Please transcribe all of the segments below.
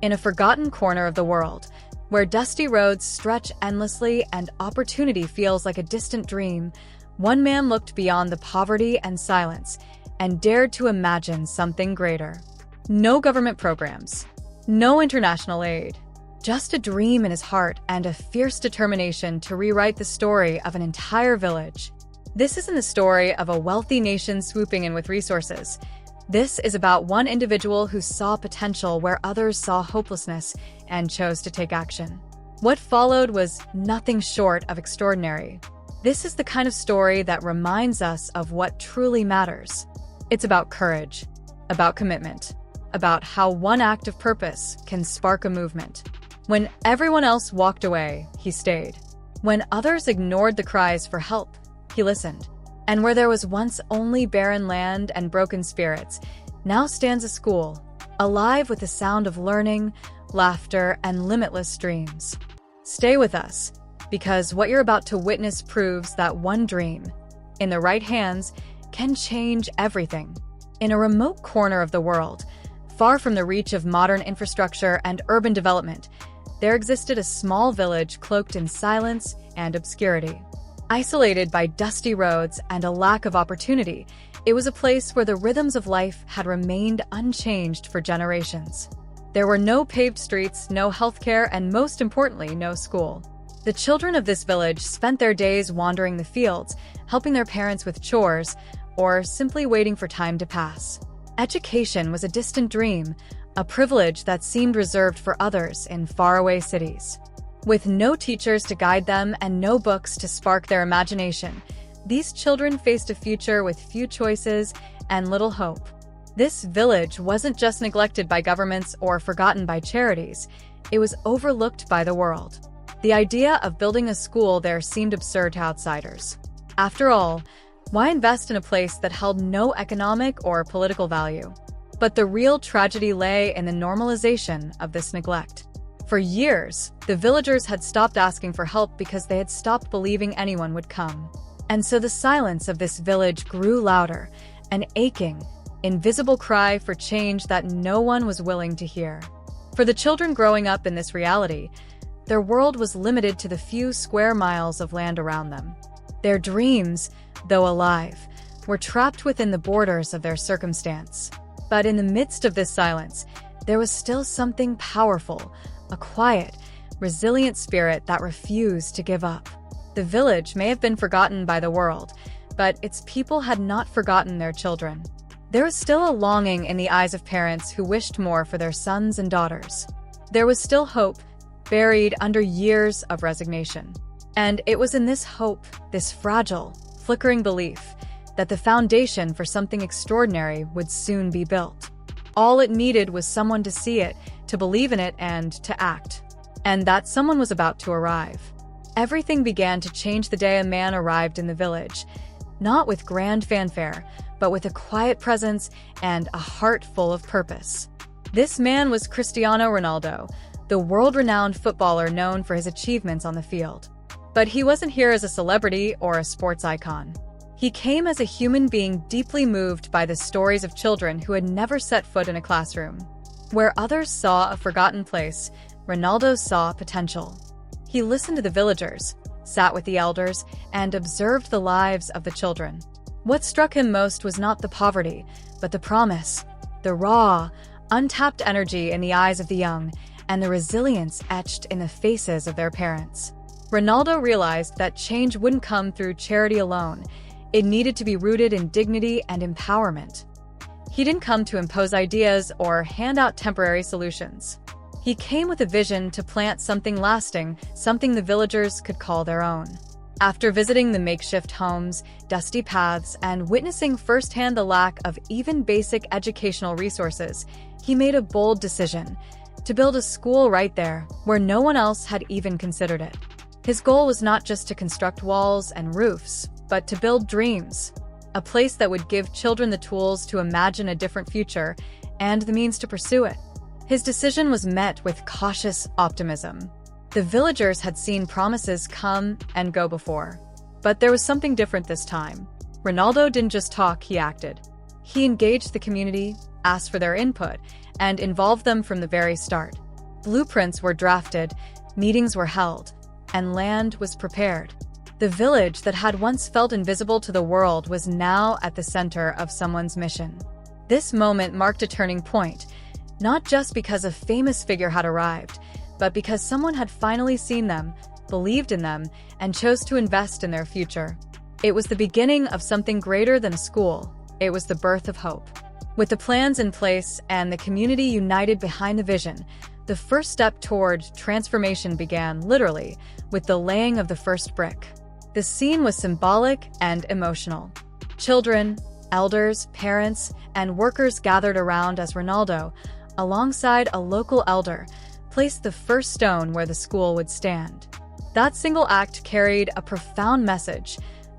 In a forgotten corner of the world, where dusty roads stretch endlessly and opportunity feels like a distant dream, one man looked beyond the poverty and silence and dared to imagine something greater. No government programs, no international aid, just a dream in his heart and a fierce determination to rewrite the story of an entire village. This isn't the story of a wealthy nation swooping in with resources. This is about one individual who saw potential where others saw hopelessness and chose to take action. What followed was nothing short of extraordinary. This is the kind of story that reminds us of what truly matters. It's about courage, about commitment, about how one act of purpose can spark a movement. When everyone else walked away, he stayed. When others ignored the cries for help, he listened. And where there was once only barren land and broken spirits, now stands a school, alive with the sound of learning, laughter, and limitless dreams. Stay with us, because what you're about to witness proves that one dream, in the right hands, can change everything. In a remote corner of the world, far from the reach of modern infrastructure and urban development, there existed a small village cloaked in silence and obscurity. Isolated by dusty roads and a lack of opportunity, it was a place where the rhythms of life had remained unchanged for generations. There were no paved streets, no healthcare, and most importantly, no school. The children of this village spent their days wandering the fields, helping their parents with chores, or simply waiting for time to pass. Education was a distant dream, a privilege that seemed reserved for others in faraway cities. With no teachers to guide them and no books to spark their imagination, these children faced a future with few choices and little hope. This village wasn't just neglected by governments or forgotten by charities, it was overlooked by the world. The idea of building a school there seemed absurd to outsiders. After all, why invest in a place that held no economic or political value? But the real tragedy lay in the normalization of this neglect. For years, the villagers had stopped asking for help because they had stopped believing anyone would come. And so the silence of this village grew louder, an aching, invisible cry for change that no one was willing to hear. For the children growing up in this reality, their world was limited to the few square miles of land around them. Their dreams, though alive, were trapped within the borders of their circumstance. But in the midst of this silence, there was still something powerful, a quiet, resilient spirit that refused to give up. The village may have been forgotten by the world, but its people had not forgotten their children. There was still a longing in the eyes of parents who wished more for their sons and daughters. There was still hope, buried under years of resignation. And it was in this hope, this fragile, flickering belief, that the foundation for something extraordinary would soon be built. All it needed was someone to see it, to believe in it, and to act. And that someone was about to arrive. Everything began to change the day a man arrived in the village, not with grand fanfare, but with a quiet presence and a heart full of purpose. This man was Cristiano Ronaldo, the world-renowned footballer known for his achievements on the field. But he wasn't here as a celebrity or a sports icon. He came as a human being deeply moved by the stories of children who had never set foot in a classroom. Where others saw a forgotten place, Ronaldo saw potential. He listened to the villagers, sat with the elders, and observed the lives of the children. What struck him most was not the poverty, but the promise, the raw, untapped energy in the eyes of the young, and the resilience etched in the faces of their parents. Ronaldo realized that change wouldn't come through charity alone. It needed to be rooted in dignity and empowerment. He didn't come to impose ideas or hand out temporary solutions. He came with a vision to plant something lasting, something the villagers could call their own. After visiting the makeshift homes, dusty paths, and witnessing firsthand the lack of even basic educational resources, he made a bold decision to build a school right there, where no one else had even considered it. His goal was not just to construct walls and roofs, but to build dreams, a place that would give children the tools to imagine a different future and the means to pursue it. His decision was met with cautious optimism. The villagers had seen promises come and go before. But there was something different this time. Ronaldo didn't just talk, he acted. He engaged the community, asked for their input, and involved them from the very start. Blueprints were drafted, meetings were held, and land was prepared. The village that had once felt invisible to the world was now at the center of someone's mission. This moment marked a turning point, not just because a famous figure had arrived, but because someone had finally seen them, believed in them, and chose to invest in their future. It was the beginning of something greater than a school. It was the birth of hope. With the plans in place and the community united behind the vision, the first step toward transformation began, literally, with the laying of the first brick. The scene was symbolic and emotional. Children, elders, parents, and workers gathered around as Ronaldo, alongside a local elder, placed the first stone where the school would stand. That single act carried a profound message.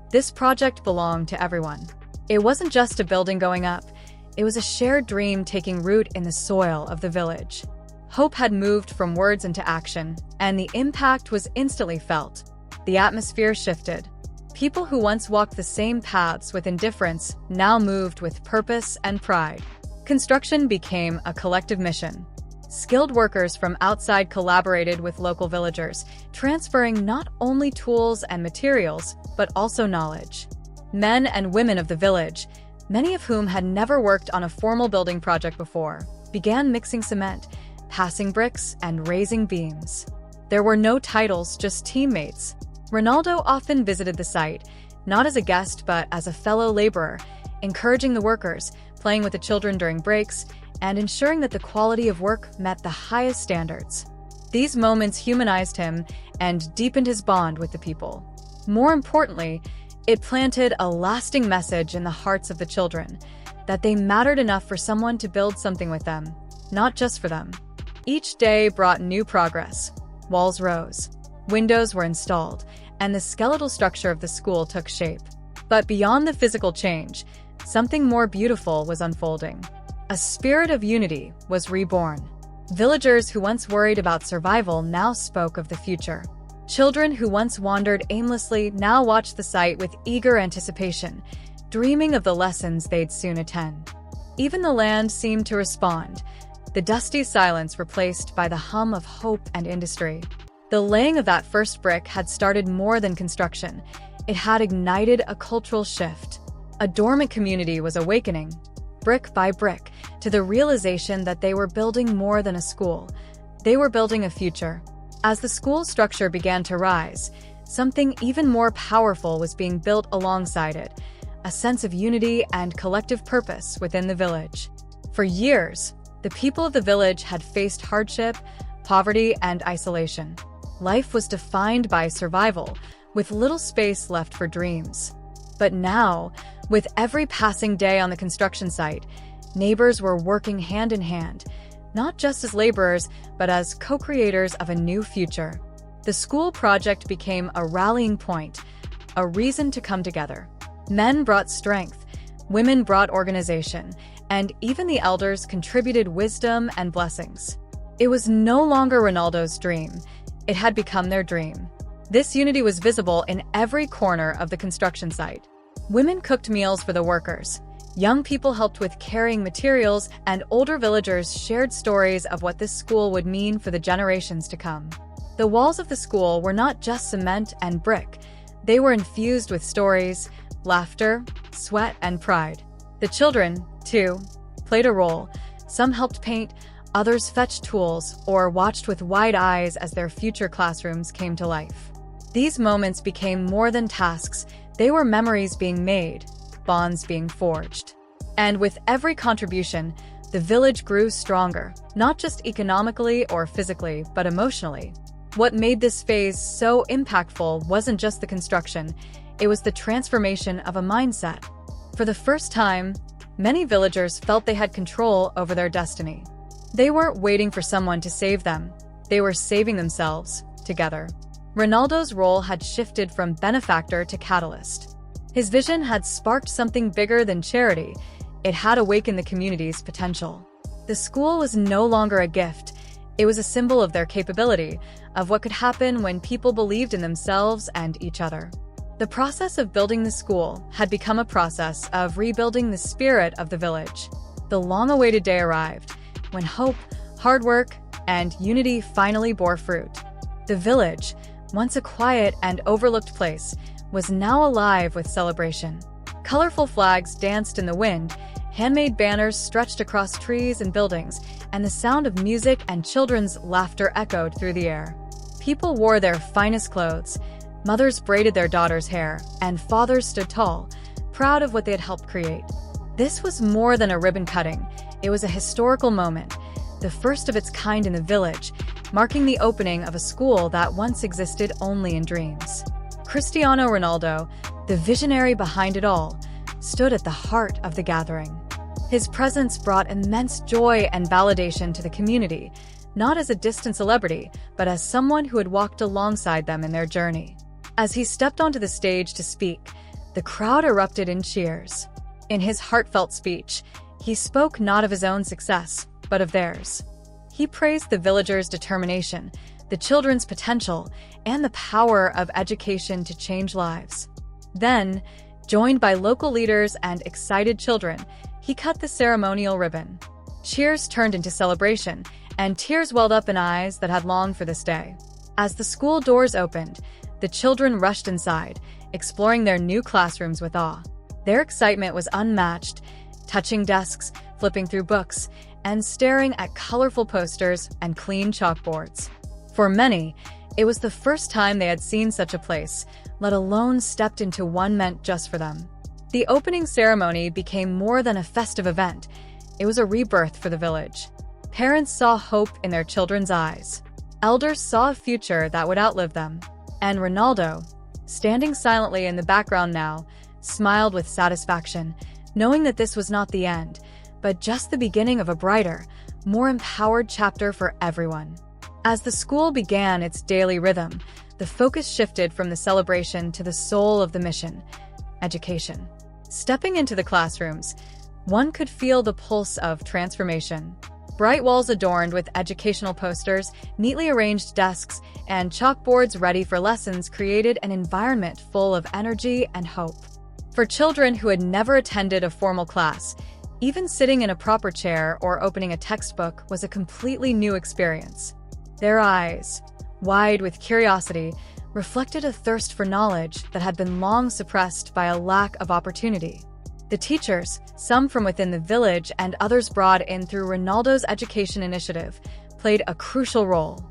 This project belonged to everyone. It wasn't just a building going up, it was a shared dream taking root in the soil of the village. Hope had moved from words into action, and the impact was instantly felt. The atmosphere shifted. People who once walked the same paths with indifference now moved with purpose and pride. Construction became a collective mission. Skilled workers from outside collaborated with local villagers, transferring not only tools and materials, but also knowledge. Men and women of the village, many of whom had never worked on a formal building project before, began mixing cement, passing bricks, and raising beams. There were no titles, just teammates. Ronaldo often visited the site, not as a guest but as a fellow laborer, encouraging the workers, playing with the children during breaks, and ensuring that the quality of work met the highest standards. These moments humanized him and deepened his bond with the people. More importantly, it planted a lasting message in the hearts of the children, that they mattered enough for someone to build something with them, not just for them. Each day brought new progress. Walls rose, windows were installed, and the skeletal structure of the school took shape. But beyond the physical change, something more beautiful was unfolding. A spirit of unity was reborn. Villagers who once worried about survival now spoke of the future. Children who once wandered aimlessly now watched the site with eager anticipation, dreaming of the lessons they'd soon attend. Even the land seemed to respond, the dusty silence replaced by the hum of hope and industry. The laying of that first brick had started more than construction. It had ignited a cultural shift. A dormant community was awakening, brick by brick, to the realization that they were building more than a school. They were building a future. As the school's structure began to rise, something even more powerful was being built alongside it, a sense of unity and collective purpose within the village. For years, the people of the village had faced hardship, poverty, and isolation. Life was defined by survival, with little space left for dreams. But now, with every passing day on the construction site, neighbors were working hand in hand, not just as laborers, but as co-creators of a new future. The school project became a rallying point, a reason to come together. Men brought strength, women brought organization, and even the elders contributed wisdom and blessings. It was no longer Ronaldo's dream. It had become their dream. This unity was visible in every corner of the construction site. Women cooked meals for the workers. Young people helped with carrying materials, and older villagers shared stories of what this school would mean for the generations to come. The walls of the school were not just cement and brick. They were infused with stories, laughter, sweat, and pride. The children, too, played a role. Some helped paint, others fetched tools, or watched with wide eyes as their future classrooms came to life. These moments became more than tasks. They were memories being made, bonds being forged. And with every contribution, the village grew stronger, not just economically or physically, but emotionally. What made this phase so impactful wasn't just the construction, it was the transformation of a mindset. For the first time, many villagers felt they had control over their destiny. They weren't waiting for someone to save them, they were saving themselves, together. Ronaldo's role had shifted from benefactor to catalyst. His vision had sparked something bigger than charity. It had awakened the community's potential. The school was no longer a gift. It was a symbol of their capability, of what could happen when people believed in themselves and each other. The process of building the school had become a process of rebuilding the spirit of the village. The long-awaited day arrived, when hope, hard work, and unity finally bore fruit. The village, once a quiet and overlooked place, was now alive with celebration. Colorful flags danced in the wind, handmade banners stretched across trees and buildings, and the sound of music and children's laughter echoed through the air. People wore their finest clothes, mothers braided their daughters' hair, and fathers stood tall, proud of what they had helped create. This was more than a ribbon cutting. It was a historical moment, the first of its kind in the village, marking the opening of a school that once existed only in dreams. Cristiano Ronaldo, the visionary behind it all, stood at the heart of the gathering. His presence brought immense joy and validation to the community, not as a distant celebrity, but as someone who had walked alongside them in their journey. As he stepped onto the stage to speak, the crowd erupted in cheers. In his heartfelt speech, he spoke not of his own success, but of theirs. He praised the villagers' determination, the children's potential, and the power of education to change lives. Then, joined by local leaders and excited children, he cut the ceremonial ribbon. Cheers turned into celebration, and tears welled up in eyes that had longed for this day. As the school doors opened, the children rushed inside, exploring their new classrooms with awe. Their excitement was unmatched, touching desks, flipping through books, and staring at colorful posters and clean chalkboards. For many, it was the first time they had seen such a place, let alone stepped into one meant just for them. The opening ceremony became more than a festive event. It was a rebirth for the village. Parents saw hope in their children's eyes. Elders saw a future that would outlive them. And Ronaldo, standing silently in the background now, smiled with satisfaction, knowing that this was not the end, but just the beginning of a brighter, more empowered chapter for everyone. As the school began its daily rhythm, the focus shifted from the celebration to the soul of the mission: education. Stepping into the classrooms, one could feel the pulse of transformation. Bright walls adorned with educational posters, neatly arranged desks, and chalkboards ready for lessons created an environment full of energy and hope. For children who had never attended a formal class, even sitting in a proper chair or opening a textbook was a completely new experience. Their eyes, wide with curiosity, reflected a thirst for knowledge that had been long suppressed by a lack of opportunity. The teachers, some from within the village and others brought in through Ronaldo's education initiative, played a crucial role.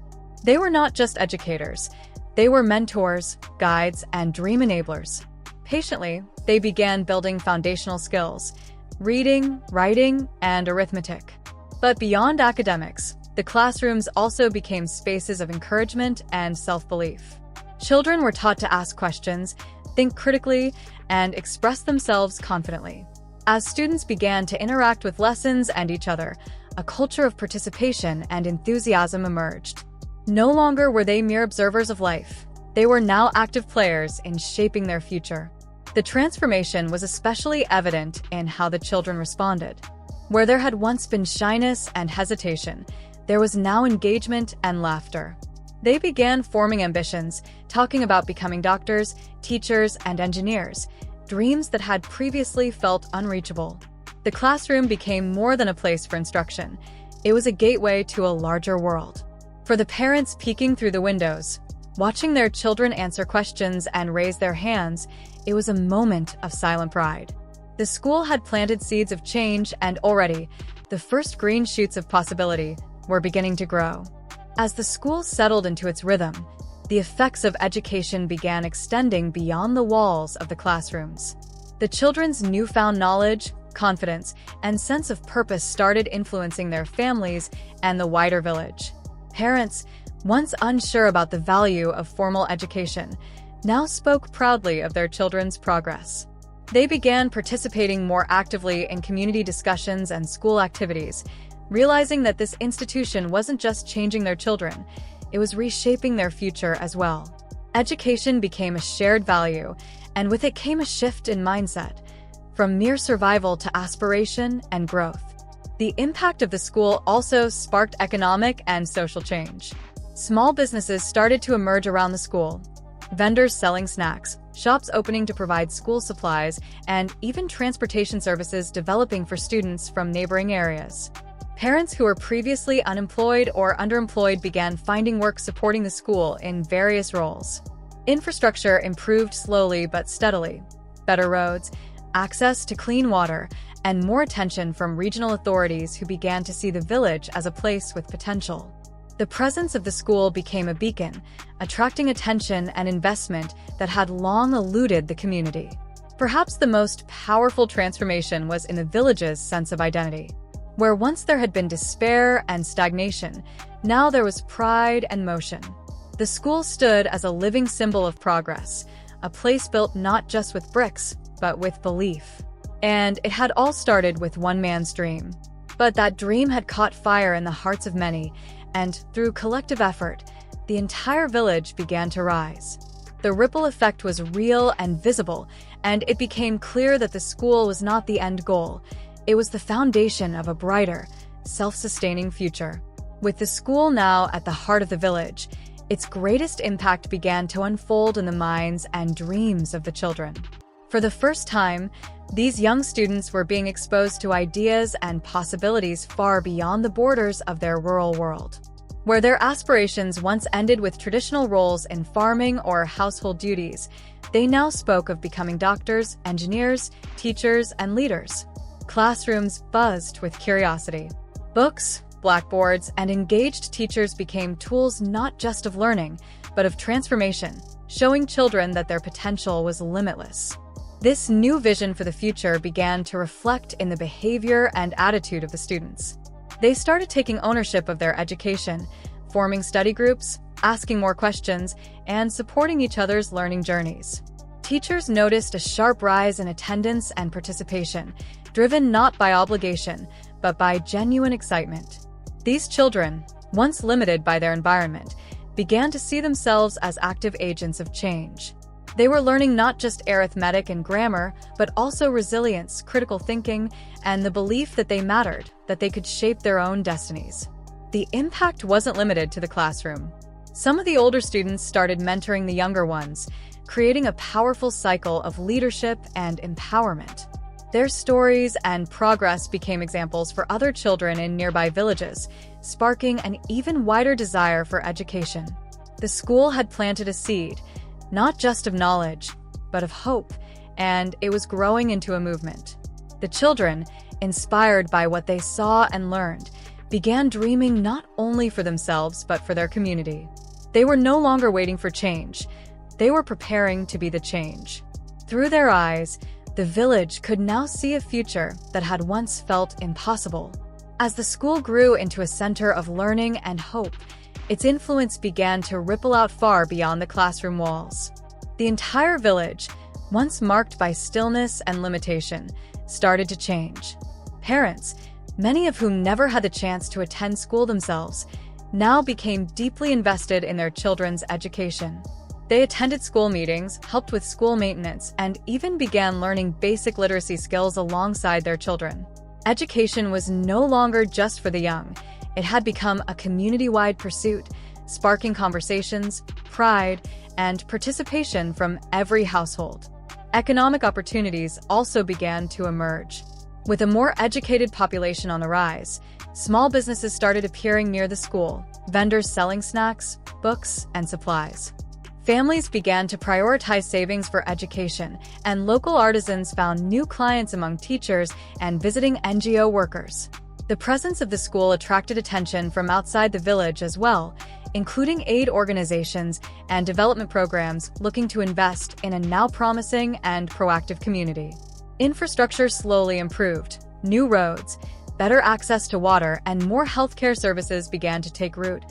They were not just educators, they were mentors, guides, and dream enablers. Patiently, they began building foundational skills: reading, writing, and arithmetic. But beyond academics, the classrooms also became spaces of encouragement and self-belief. Children were taught to ask questions, think critically, and express themselves confidently. As students began to interact with lessons and each other, a culture of participation and enthusiasm emerged. No longer were they mere observers of life. They were now active players in shaping their future. The transformation was especially evident in how the children responded. Where there had once been shyness and hesitation, there was now engagement and laughter. They began forming ambitions, talking about becoming doctors, teachers, and engineers, dreams that had previously felt unreachable. The classroom became more than a place for instruction. It was a gateway to a larger world. For the parents peeking through the windows, watching their children answer questions and raise their hands, it was a moment of silent pride. The school had planted seeds of change, and already, the first green shoots of possibility were beginning to grow. As the school settled into its rhythm, the effects of education began extending beyond the walls of the classrooms. The children's newfound knowledge, confidence, and sense of purpose started influencing their families and the wider village. Parents, once unsure about the value of formal education, now spoke proudly of their children's progress. They began participating more actively in community discussions and school activities, realizing that this institution wasn't just changing their children, it was reshaping their future as well. Education became a shared value, and with it came a shift in mindset, from mere survival to aspiration and growth. The impact of the school also sparked economic and social change. Small businesses started to emerge around the school, vendors selling snacks, shops opening to provide school supplies, and even transportation services developing for students from neighboring areas. Parents who were previously unemployed or underemployed began finding work supporting the school in various roles. Infrastructure improved slowly but steadily. Better roads, access to clean water, and more attention from regional authorities who began to see the village as a place with potential. The presence of the school became a beacon, attracting attention and investment that had long eluded the community. Perhaps the most powerful transformation was in the village's sense of identity. Where once there had been despair and stagnation, now there was pride and motion. The school stood as a living symbol of progress, a place built not just with bricks, but with belief. And it had all started with one man's dream. But that dream had caught fire in the hearts of many, and through collective effort, the entire village began to rise. The ripple effect was real and visible, and it became clear that the school was not the end goal. It was the foundation of a brighter, self-sustaining future. With the school now at the heart of the village, its greatest impact began to unfold in the minds and dreams of the children. For the first time, these young students were being exposed to ideas and possibilities far beyond the borders of their rural world. Where their aspirations once ended with traditional roles in farming or household duties, they now spoke of becoming doctors, engineers, teachers, and leaders. Classrooms buzzed with curiosity. Books, blackboards, and engaged teachers became tools not just of learning, but of transformation, showing children that their potential was limitless. This new vision for the future began to reflect in the behavior and attitude of the students. They started taking ownership of their education, forming study groups, asking more questions, and supporting each other's learning journeys. Teachers noticed a sharp rise in attendance and participation, driven not by obligation, but by genuine excitement. These children, once limited by their environment, began to see themselves as active agents of change. They were learning not just arithmetic and grammar, but also resilience, critical thinking, and the belief that they mattered, that they could shape their own destinies. The impact wasn't limited to the classroom. Some of the older students started mentoring the younger ones, creating a powerful cycle of leadership and empowerment. Their stories and progress became examples for other children in nearby villages, sparking an even wider desire for education. The school had planted a seed, not just of knowledge, but of hope, and it was growing into a movement. The children, inspired by what they saw and learned, began dreaming not only for themselves but for their community. They were no longer waiting for change. They were preparing to be the change. Through their eyes, the village could now see a future that had once felt impossible. As the school grew into a center of learning and hope, its influence began to ripple out far beyond the classroom walls. The entire village, once marked by stillness and limitation, started to change. Parents, many of whom never had the chance to attend school themselves, now became deeply invested in their children's education. They attended school meetings, helped with school maintenance, and even began learning basic literacy skills alongside their children. Education was no longer just for the young. It had become a community-wide pursuit, sparking conversations, pride, and participation from every household. Economic opportunities also began to emerge. With a more educated population on the rise, small businesses started appearing near the school, vendors selling snacks, books, and supplies. Families began to prioritize savings for education, and local artisans found new clients among teachers and visiting NGO workers. The presence of the school attracted attention from outside the village as well, including aid organizations and development programs looking to invest in a now promising and proactive community. Infrastructure slowly improved. New roads, better access to water, and more healthcare services began to take root,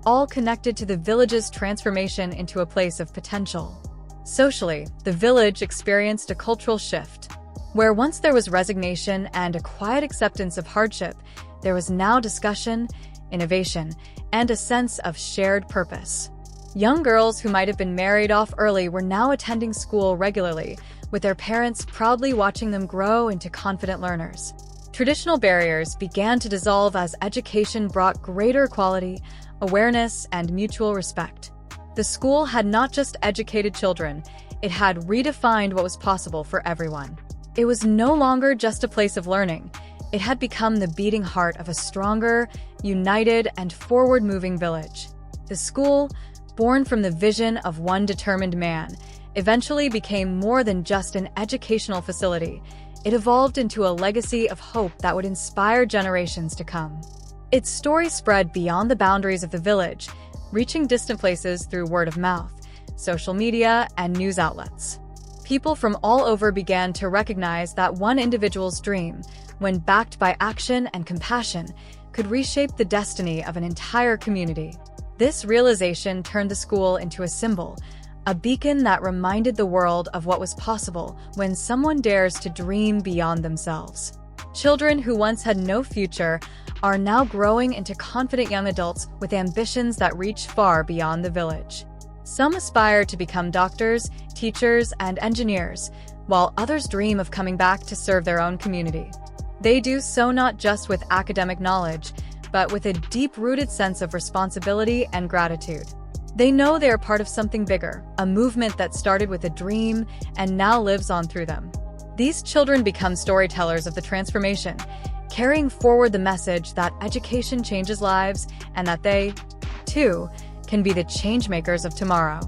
all connected to the village's transformation into a place of potential. Socially, the village experienced a cultural shift. Where once there was resignation and a quiet acceptance of hardship, there was now discussion, innovation, and a sense of shared purpose. Young girls who might have been married off early were now attending school regularly, with their parents proudly watching them grow into confident learners. Traditional barriers began to dissolve as education brought greater equality, awareness, and mutual respect. The school had not just educated children, it had redefined what was possible for everyone. It was no longer just a place of learning, It had become the beating heart of a stronger, united, and forward-moving village. The school, born from the vision of one determined man, eventually became more than just an educational facility. It evolved into a legacy of hope that would inspire generations to come. Its story spread beyond the boundaries of the village, reaching distant places through word of mouth, social media, and news outlets. People from all over began to recognize that one individual's dream, when backed by action and compassion, could reshape the destiny of an entire community. This realization turned the school into a symbol, a beacon that reminded the world of what was possible when someone dares to dream beyond themselves. Children who once had no future are now growing into confident young adults with ambitions that reach far beyond the village. Some aspire to become doctors, teachers, and engineers, while others dream of coming back to serve their own community. They do so not just with academic knowledge, but with a deep-rooted sense of responsibility and gratitude. They know they are part of something bigger, a movement that started with a dream and now lives on through them. These children become storytellers of the transformation, carrying forward the message that education changes lives and that they, too, can be the changemakers of tomorrow.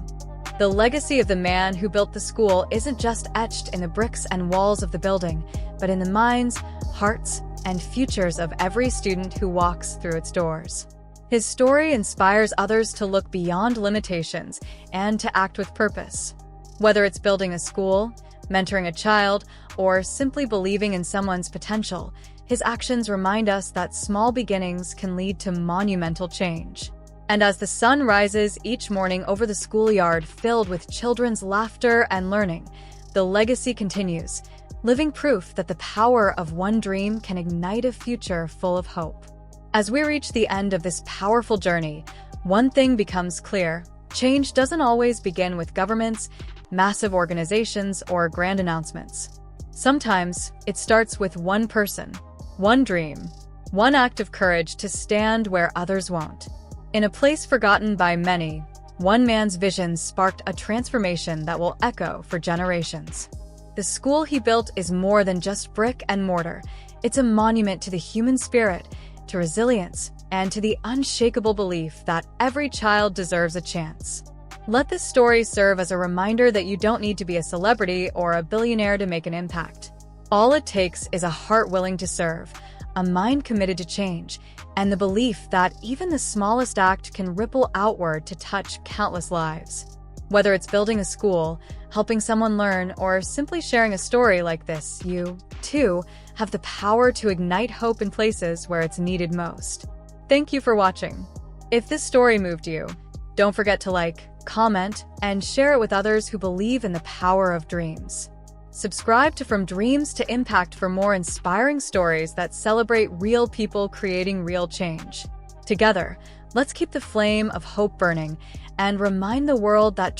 The legacy of the man who built the school isn't just etched in the bricks and walls of the building, but in the minds, hearts, and futures of every student who walks through its doors. His story inspires others to look beyond limitations and to act with purpose. Whether it's building a school, mentoring a child, or simply believing in someone's potential, his actions remind us that small beginnings can lead to monumental change. And as the sun rises each morning over the schoolyard filled with children's laughter and learning, the legacy continues, living proof that the power of one dream can ignite a future full of hope. As we reach the end of this powerful journey, one thing becomes clear: change doesn't always begin with governments, massive organizations, or grand announcements. Sometimes it starts with one person, one dream, one act of courage to stand where others won't. In a place forgotten by many, one man's vision sparked a transformation that will echo for generations. The school he built is more than just brick and mortar. It's a monument to the human spirit, to resilience, and to the unshakable belief that every child deserves a chance. Let this story serve as a reminder that you don't need to be a celebrity or a billionaire to make an impact. All it takes is a heart willing to serve, a mind committed to change, and the belief that even the smallest act can ripple outward to touch countless lives. Whether it's building a school, helping someone learn, or simply sharing a story like this, you, too, have the power to ignite hope in places where it's needed most. Thank you for watching. If this story moved you, don't forget to like, comment, and share it with others who believe in the power of dreams. Subscribe to From Dreams to Impact for more inspiring stories that celebrate real people creating real change. Together, let's keep the flame of hope burning and remind the world that